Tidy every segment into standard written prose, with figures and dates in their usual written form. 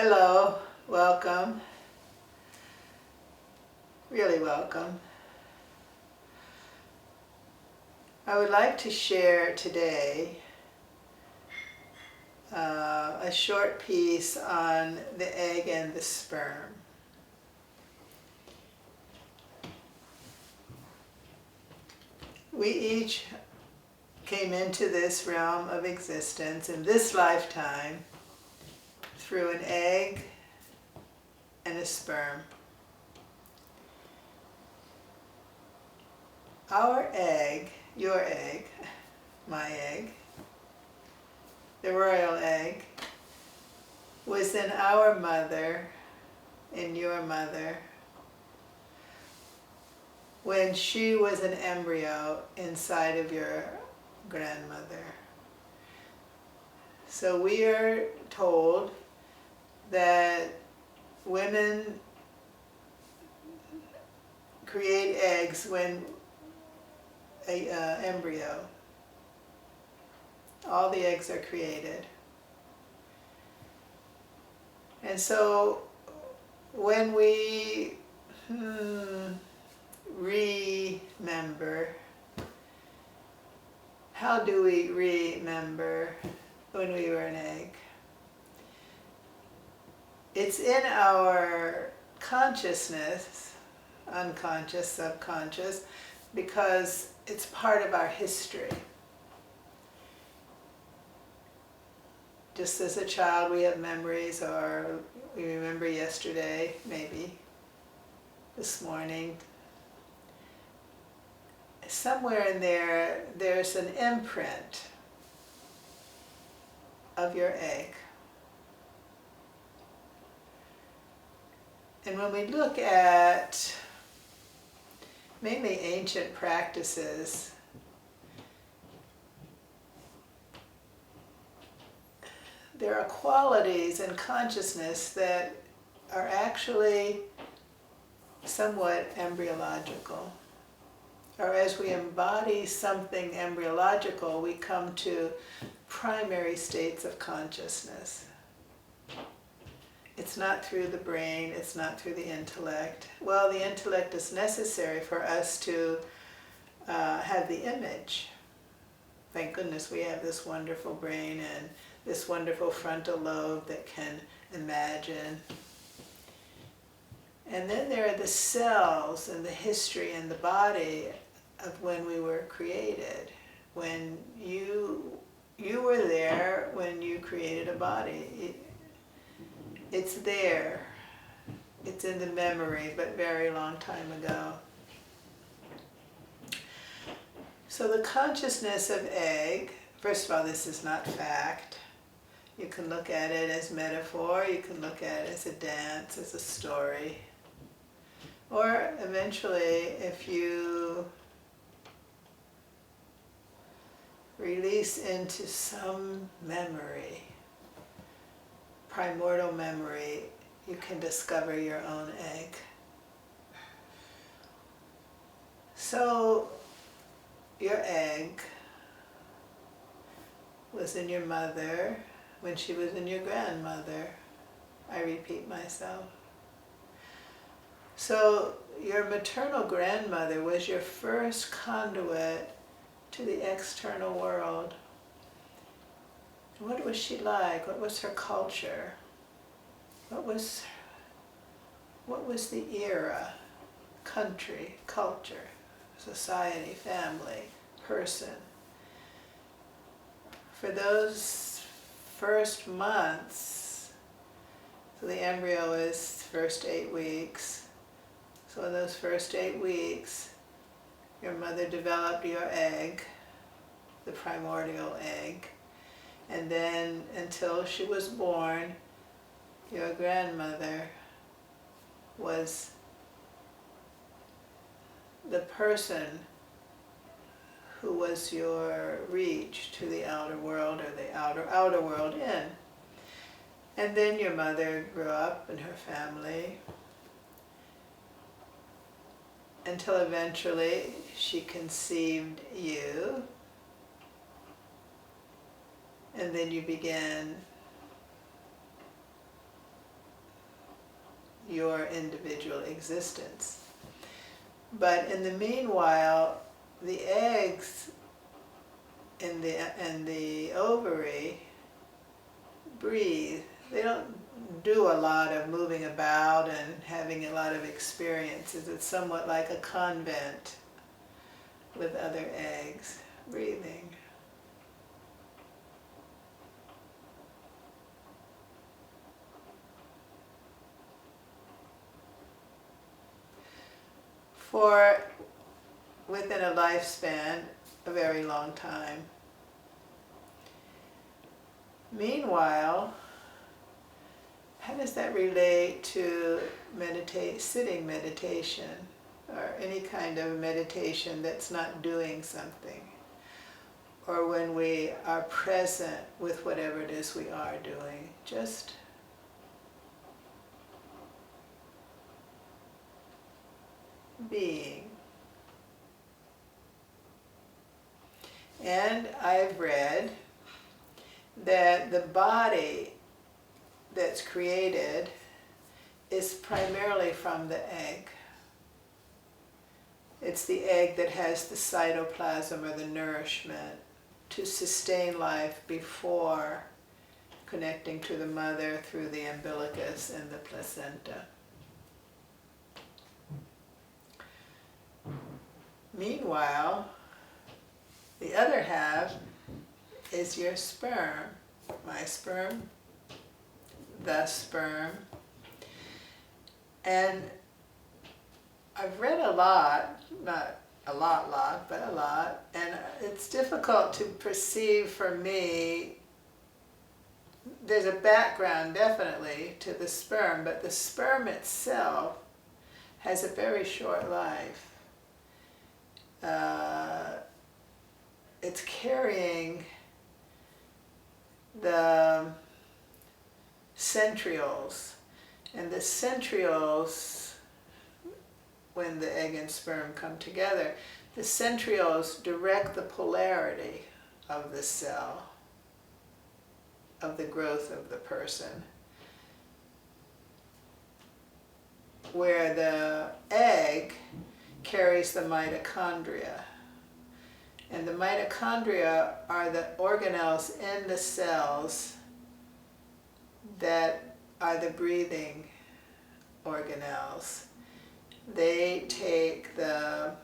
Hello, welcome, really welcome. I would like to share today a short piece on the egg and the sperm. We each came into this realm of existence in this lifetime through an egg and a sperm. Our egg, your egg, my egg, the royal egg, was in our mother, in your mother, when she was an embryo inside of your grandmother. So we are told that women create eggs when an embryo. All the eggs are created. And so when we remember, how do we remember when we were an egg? It's in our consciousness, unconscious, subconscious, because it's part of our history. Just as a child we have memories, or we remember yesterday, maybe this morning. Somewhere in there, there's an imprint of your egg. And when we look at mainly ancient practices, there are qualities in consciousness that are actually somewhat embryological. Or as we embody something embryological, we come to primary states of consciousness. It's not through the brain, it's not through the intellect. Well, the intellect is necessary for us to have the image. Thank goodness we have this wonderful brain and this wonderful frontal lobe that can imagine. And then there are the cells and the history and the body of when we were created. When you were there when you created a body. It's there. It's in the memory, but very long time ago. So the consciousness of egg, first of all, this is not fact. You can look at it as metaphor, you can look at it as a dance, as a story. Or eventually, if you release into some memory, primordial memory, you can discover your own egg. So, your egg was in your mother when she was in your grandmother. I repeat myself. So, your maternal grandmother was your first conduit to the external world. What was she like? What was her culture? What was the era, country, culture, society, family, person? For those first months, so the embryo is first 8 weeks. So in those first 8 weeks, your mother developed your egg, the primordial egg. And then until she was born, your grandmother was the person who was your reach to the outer world, or the outer world in. And then your mother grew up and her family, until eventually she conceived you. And then you began your individual existence. But in the meanwhile, the eggs in the ovary breathe. They don't do a lot of moving about and having a lot of experiences. It's somewhat like a convent with other eggs breathing. For within a lifespan, a very long time. Meanwhile, how does that relate to sitting meditation, or any kind of meditation that's not doing something, or when we are present with whatever it is we are doing, just being? And I've read that the body that's created is primarily from the egg. It's the egg that has the cytoplasm or the nourishment to sustain life before connecting to the mother through the umbilicus and the placenta. Meanwhile, the other half is your sperm, my sperm, the sperm. And I've read a lot, not a lot, but a lot, and it's difficult to perceive for me. There's a background definitely to the sperm, but the sperm itself has a very short life. It's carrying the centrioles, and the centrioles, when the egg and sperm come together, the centrioles direct the polarity of the cell, of the growth of the person, where the egg carries the mitochondria. And the mitochondria are the organelles in the cells that are the breathing organelles. They take the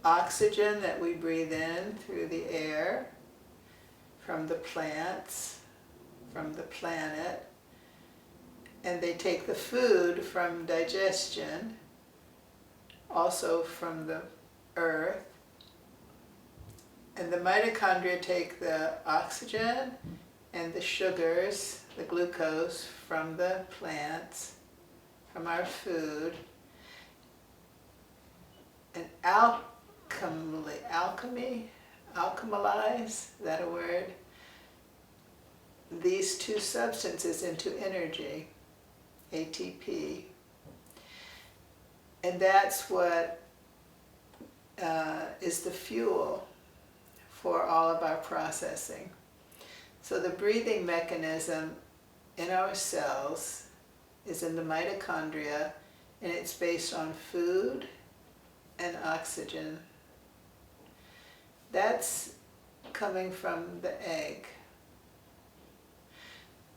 oxygen that we breathe in through the air from the plants, from the planet, and they take the food from digestion, also from the earth. And the mitochondria take the oxygen and the sugars, the glucose, from the plants, from our food, and alchemalize, is that a word? These two substances into energy, ATP. And that's what is the fuel for all of our processing. So the breathing mechanism in our cells is in the mitochondria, and it's based on food and oxygen. That's coming from the egg.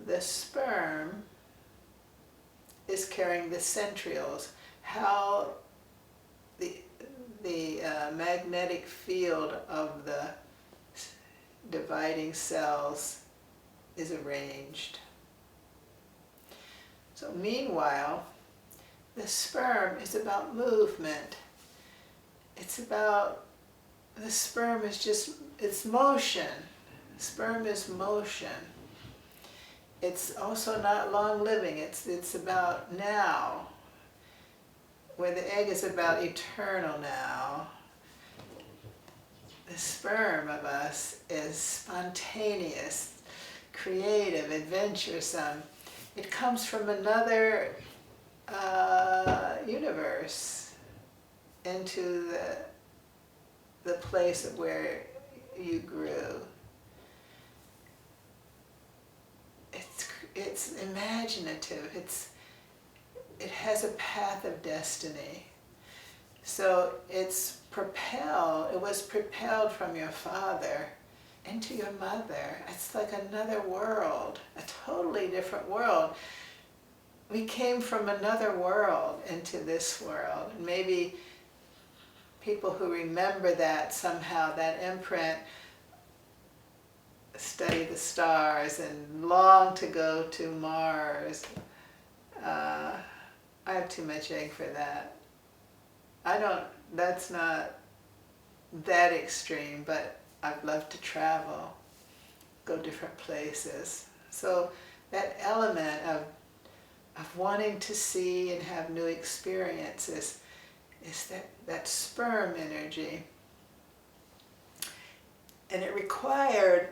The sperm is carrying the centrioles, how the magnetic field of the dividing cells is arranged. So meanwhile, the sperm is about movement. It's about, the sperm is just, it's motion. Sperm is motion. It's also not long living. It's about now, where the egg is about eternal now. The sperm of us is spontaneous, creative, adventuresome. It comes from another universe into the place of where you grew. It's imaginative. it has a path of destiny. So it was propelled from your father into your mother. It's like another world, a totally different world. We came from another world into this world. And maybe people who remember that somehow, that imprint, study the stars and long to go to Mars. I have too much egg for that. That's not that extreme, but I'd love to travel, go different places. So that element of wanting to see and have new experiences is that sperm energy. And it required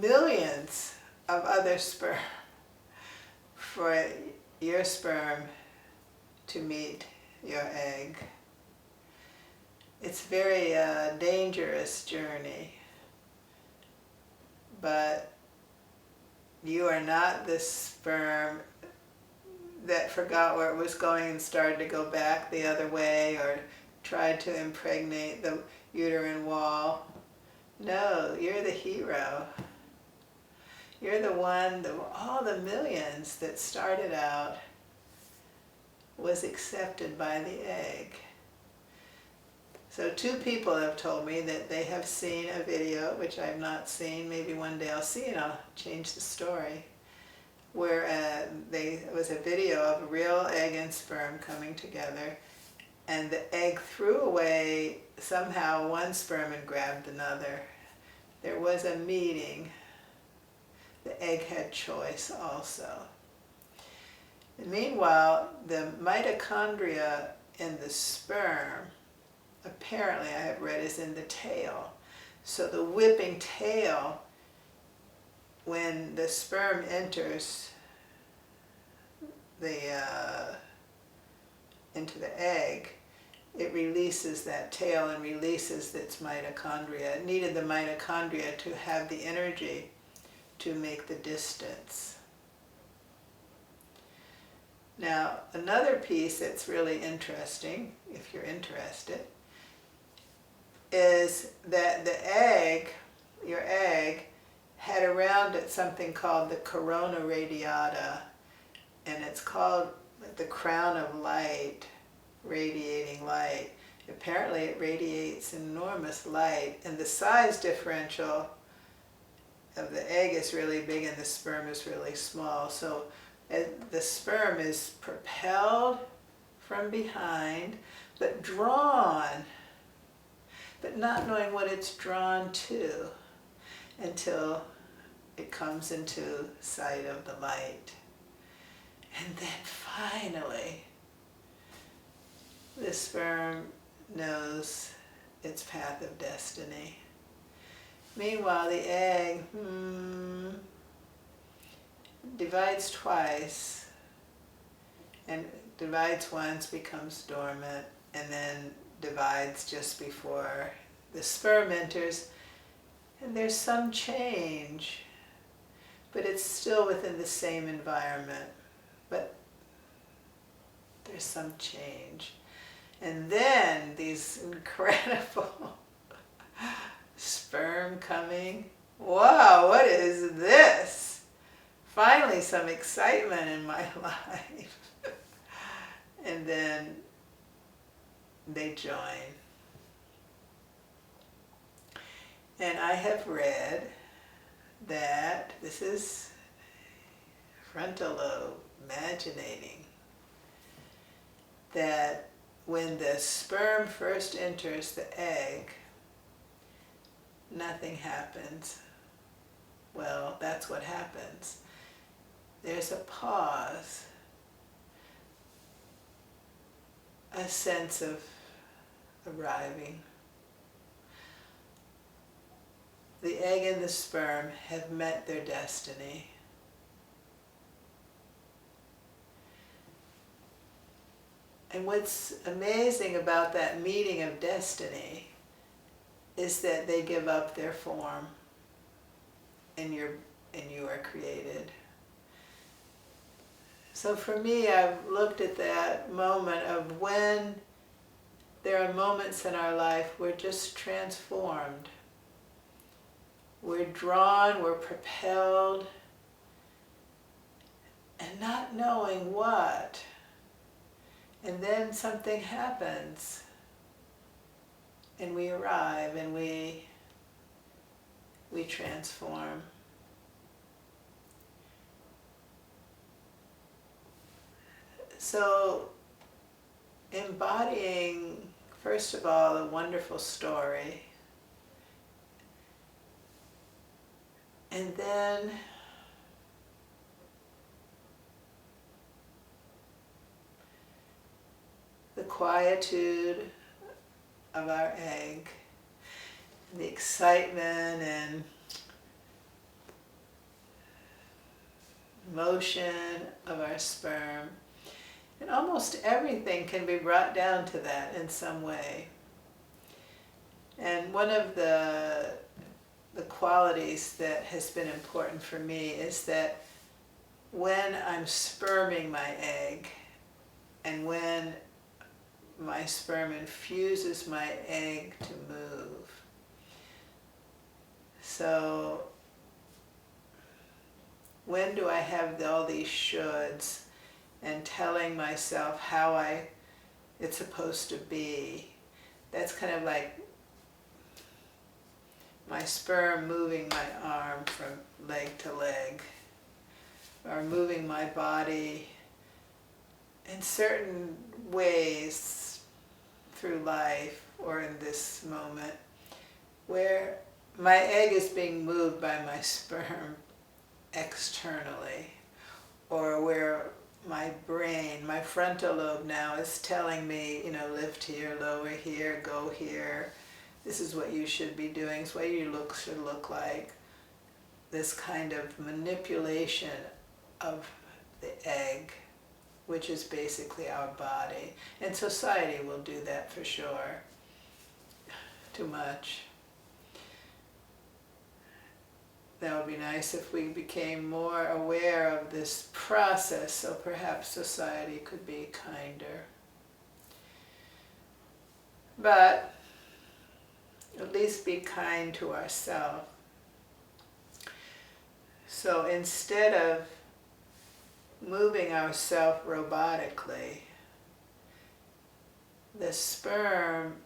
millions of other sperm for your sperm to meet your egg. It's a very dangerous journey, but you are not the sperm that forgot where it was going and started to go back the other way or tried to impregnate the uterine wall. No, you're the hero. You're the one, all the millions that started out was accepted by the egg. So 2 people have told me that they have seen a video, which I have not seen. Maybe one day I'll see and I'll change the story, where it was a video of a real egg and sperm coming together, and the egg threw away somehow one sperm and grabbed another. There was a meeting. The egg had choice also. And meanwhile, the mitochondria in the sperm, apparently I have read, is in the tail. So the whipping tail, when the sperm enters into the egg, it releases that tail and releases its mitochondria. It needed the mitochondria to have the energy to make the distance. Now, another piece that's really interesting, if you're interested, is that the egg, your egg, had around it something called the corona radiata, and it's called the crown of light, radiating light. Apparently it radiates enormous light, and the size differential of the egg is really big and the sperm is really small. So the sperm is propelled from behind, but drawn, but not knowing what it's drawn to until it comes into sight of the light. And then finally, the sperm knows its path of destiny. Meanwhile, the egg divides twice, and divides once, becomes dormant, and then divides just before the sperm enters, and there's some change, but it's still within the same environment, but there's some change. And then these incredible sperm coming. Wow, what is this? Finally some excitement in my life. And then they join. And I have read that this is frontal lobe imaginating, that when the sperm first enters the egg, nothing happens. Well, that's what happens. There's a pause, a sense of arriving. The egg and the sperm have met their destiny. And what's amazing about that meeting of destiny is that they give up their form and you are created. So for me, I've looked at that moment of when there are moments in our life we're just transformed. We're drawn, we're propelled, and not knowing what. And then something happens, and we arrive, and we transform. So, embodying, first of all, a wonderful story, and then the quietude of our egg, the excitement and motion of our sperm. And almost everything can be brought down to that in some way. And one of the qualities that has been important for me is that when I'm sperming my egg, and when my sperm infuses my egg to move. So when do I have all these shoulds and telling myself how it's supposed to be? That's kind of like my sperm moving my arm from leg to leg, or moving my body in certain ways through life or in this moment where my egg is being moved by my sperm externally, or where my brain, my frontal lobe now is telling me, lift here, lower here, go here. This is what you should be doing. This is what your look should look like. This kind of manipulation of the egg, which is basically our body. And society will do that for sure. Too much. That would be nice if we became more aware of this process, so perhaps society could be kinder. But at least be kind to ourselves. So instead of moving ourselves robotically, the sperm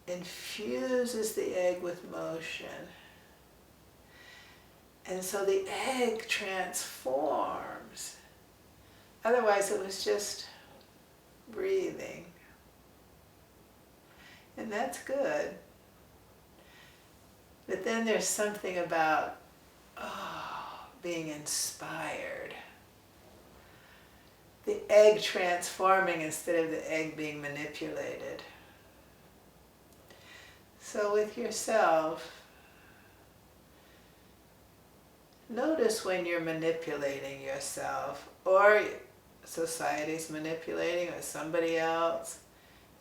infuses the egg with motion. And so the egg transforms. Otherwise it was just breathing. And that's good. But then there's something about being inspired. The egg transforming instead of the egg being manipulated. So with yourself, notice when you're manipulating yourself, or society's manipulating, or somebody else,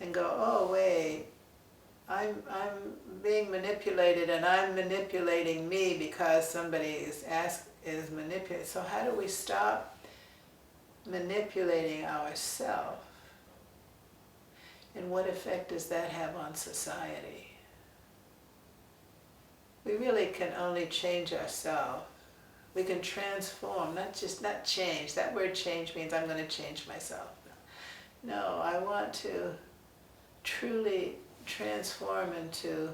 and go, oh wait, I'm being manipulated, and I'm manipulating me because somebody is manipulating. So how do we stop manipulating ourselves? And what effect does that have on society? We really can only change ourselves. We can transform, not change. That word change means I'm going to change myself. No, I want to truly transform into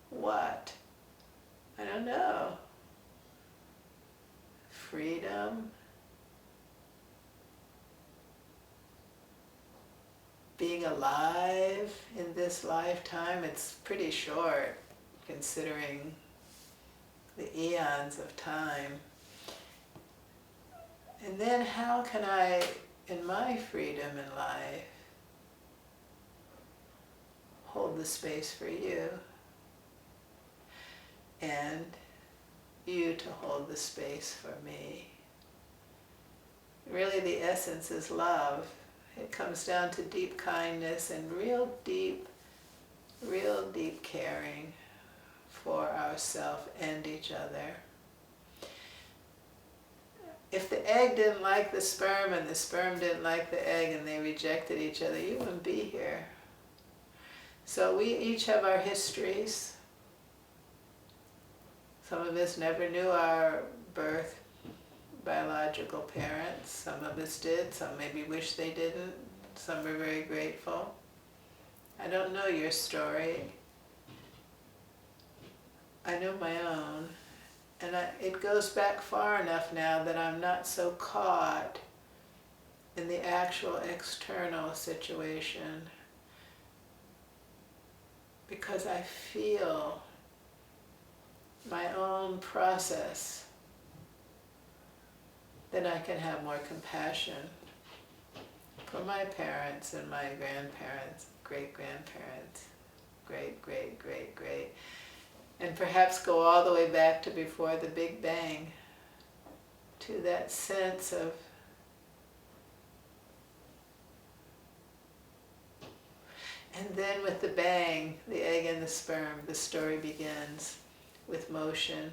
what? I don't know. Freedom. Being alive in this lifetime. It's pretty short, considering the eons of time. And then how can I, in my freedom in life, hold the space for you, and you to hold the space for me. Really the essence is love. It comes down to deep kindness and real deep caring for ourselves and each other. If the egg didn't like the sperm and the sperm didn't like the egg and they rejected each other, you wouldn't be here. So we each have our histories. Some of us never knew our birth biological parents. Some of us did. Some maybe wish they didn't. Some are very grateful. I don't know your story. I know my own. And it goes back far enough now that I'm not so caught in the actual external situation, because I feel my own process, then I can have more compassion for my parents and my grandparents, great-grandparents, great, and perhaps go all the way back to before the Big Bang, to that sense of and then with the bang, the egg and the sperm, the story begins with motion.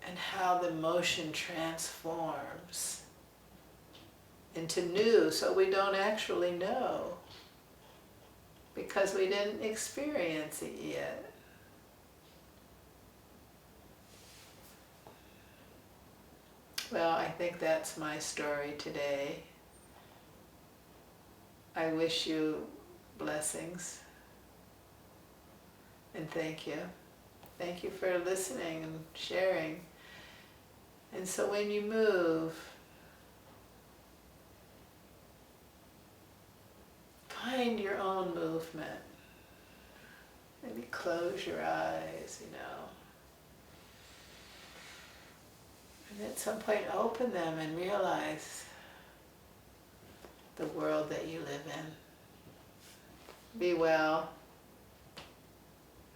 And how the motion transforms into new, so we don't actually know, because we didn't experience it yet. Well, I think that's my story today. I wish you blessings, and thank you. Thank you for listening and sharing. And so when you move, find your own movement. Maybe close your eyes, And at some point open them and realize the world that you live in. Be well.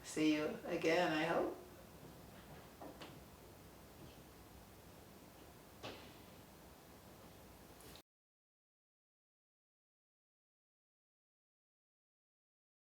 See you again, I hope.